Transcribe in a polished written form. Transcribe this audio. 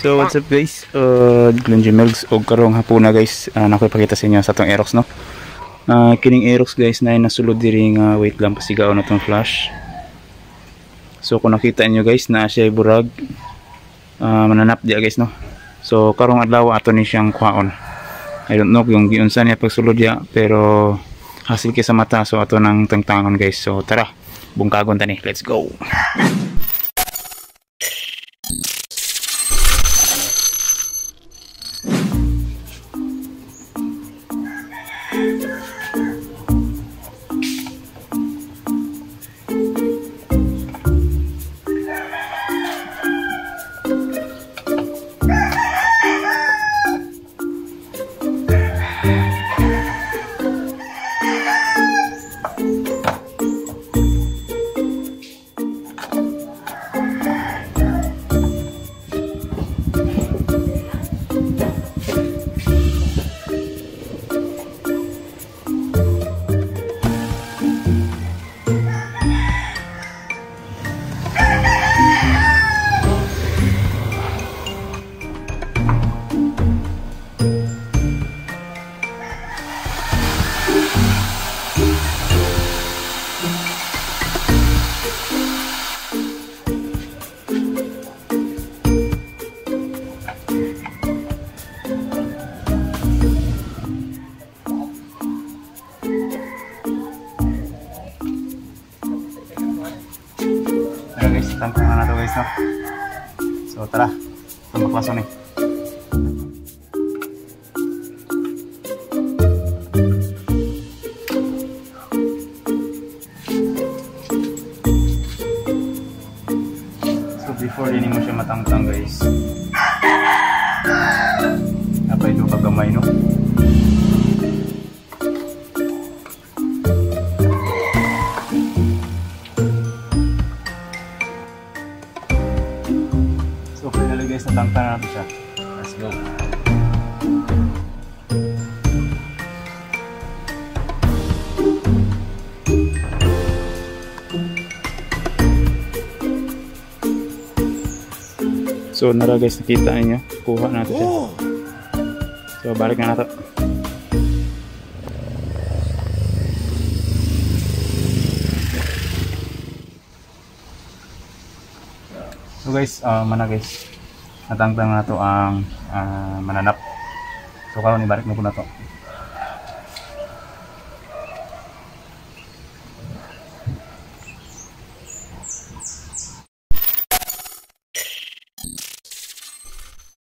So what's up guys, Glunji Melgs og karong hapon na guys, nakapakita sa inyo sa itong Aerox no. Kining Aerox guys na nasulod diri nga wait lang pasigaon na itong flash. So kung nakita niyo guys na siya burag, mananap dia guys no. So karong adlaw ato ni siyang kuhaon. I don't know yung giunsa niya pagsulod dia, pero hasil kay sa mata, so ato nang tangtangon guys. So tara, bungkagon tani, let's go. Guys, tangkangan na to guys no. So tara, tumaklaso ni. So before din mo siya matangtang guys, napay ito kagamay no. So finally guys, natangtan natin siya. Let's go. So nara guys, nakita niyo, kuha natin siya. So balik na natin. So guys, mana guys, natangtang na to ang mananap. So karon ibalik mo ko na to.